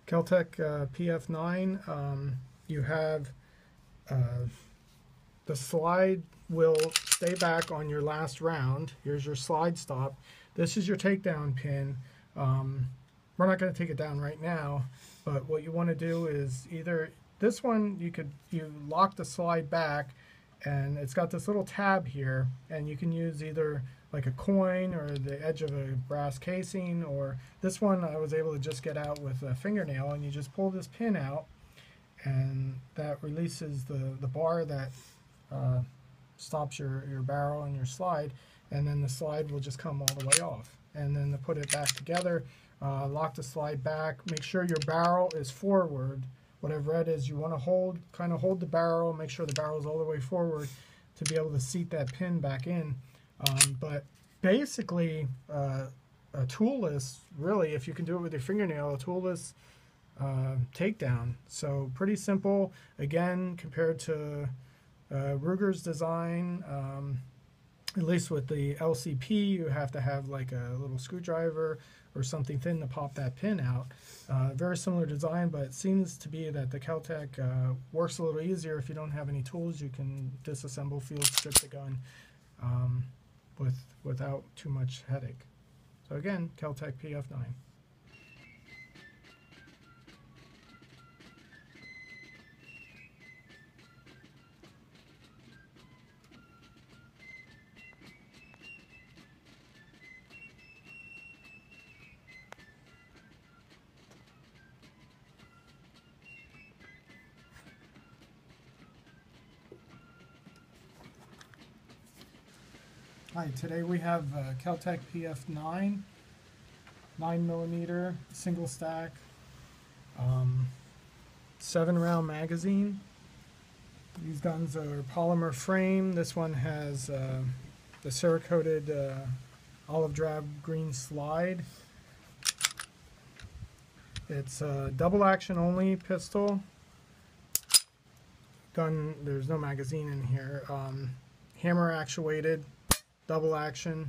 Keltec PF-9. You have the slide will stay back on your last round. Here's your slide stop. This is your takedown pin. We're not going to take it down right now, but what you want to do is either this one you lock the slide back, and it's got this little tab here, and you can use either like a coin or the edge of a brass casing, or this one I was able to just get out with a fingernail, and you just pull this pin out, and that releases the bar that stops your barrel and your slide, and then the slide will just come all the way off. And then to put it back together, lock the slide back, make sure your barrel is forward. What I've read is you want to kind of hold the barrel, make sure the barrel is all the way forward to be able to seat that pin back in. But basically, a toolless, really, if you can do it with your fingernail, a toolless takedown. So pretty simple. Again, compared to Ruger's design, at least with the LCP, you have to have like a little screwdriver or something thin to pop that pin out. Very similar design, but it seems to be that the Keltec works a little easier. If you don't have any tools, you can disassemble, field strip the gun without too much headache. So again, Keltec PF-9. Hi, today we have Keltec PF-9, 9mm single stack, 7-round magazine. These guns are polymer frame. This one has the Cerakoted olive drab green slide. It's a double action only pistol. Gun, there's no magazine in here. Hammer actuated. Double action.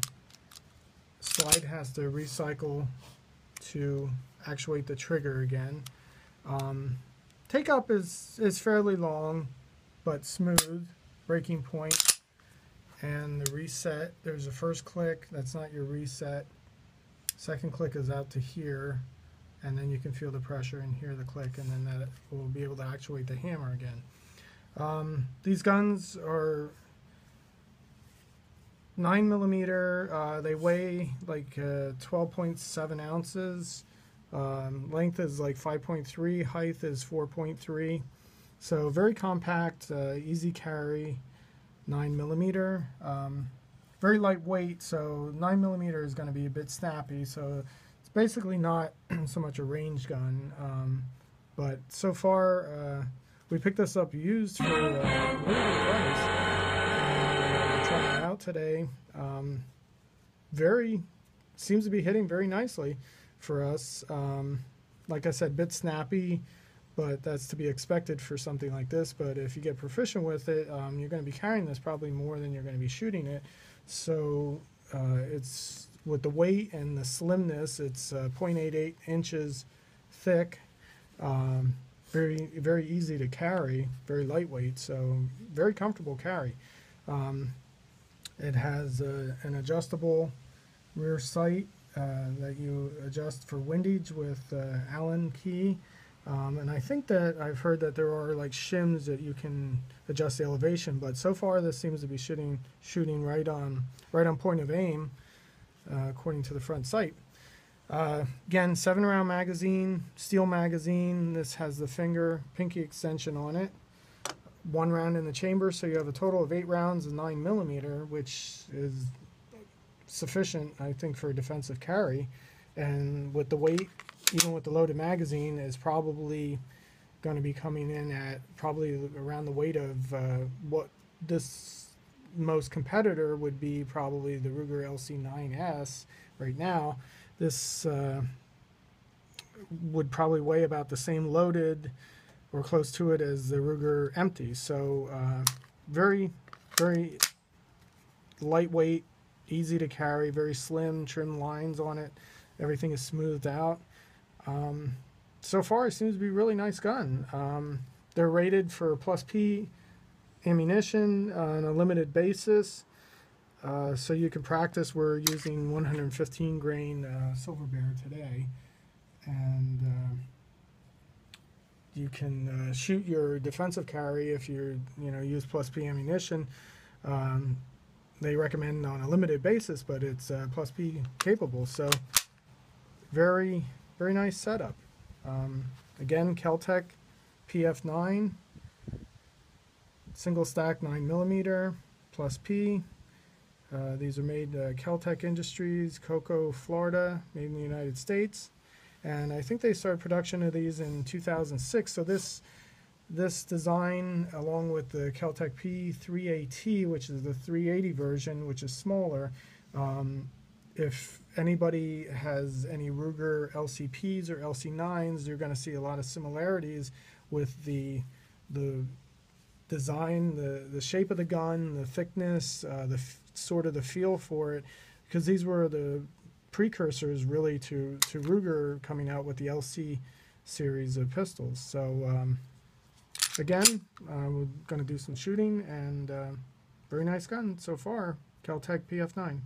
Slide has to recycle to actuate the trigger again. Take up is fairly long but smooth. Breaking point and the reset. There's a first click. That's not your reset. Second click is out to here, and then you can feel the pressure and hear the click, and then that will be able to actuate the hammer again. These guns are 9mm, they weigh like 12.7 ounces. Length is like 5.3, height is 4.3. So very compact, easy carry, 9mm. Very lightweight, so 9mm is going to be a bit snappy. So it's basically not so much a range gun. But so far, we picked this up used for really good price. Trying it out today. Seems to be hitting very nicely for us. Like I said, bit snappy, but that's to be expected for something like this. But if you get proficient with it, you're going to be carrying this probably more than you're going to be shooting it. So it's, with the weight and the slimness, it's 0.88 inches thick. Very, very easy to carry, very lightweight, so very comfortable carry. It has an adjustable rear sight that you adjust for windage with Allen key. And I think that I've heard that there are like shims that you can adjust the elevation, but so far this seems to be shooting right on point of aim, according to the front sight. Again, 7-round magazine, steel magazine. This has the pinky extension on it. 1 round in the chamber, so you have a total of 8 rounds of 9mm, which is sufficient, I think, for a defensive carry. And with the weight, even with the loaded magazine, is probably going to be coming in at probably around the weight of what this most competitor would be, probably the Ruger LC9S right now. This would probably weigh about the same loaded or close to it as the Ruger empty. So very, very lightweight, easy to carry, very slim, trim lines on it. Everything is smoothed out. so far it seems to be a really nice gun. They're rated for plus P ammunition on a limited basis. So you can practice. We're using 115 grain Silver Bear today, and you can shoot your defensive carry if you use plus P ammunition. They recommend on a limited basis, but it's plus P capable. So very nice setup. Again, Kel-Tec PF-9 single stack 9mm plus P. These are made Kel-Tec Industries, Cocoa, Florida, made in the United States. And I think they started production of these in 2006. So this design, along with the Kel-Tec P3AT, which is the 380 version, which is smaller, if anybody has any Ruger LCPs or LC9s, you're going to see a lot of similarities with the design, the shape of the gun, the thickness, sort of the feel for it, because these were the precursors really to Ruger coming out with the LC series of pistols. So again, we're going to do some shooting, and very nice gun so far, Kel-Tec PF-9.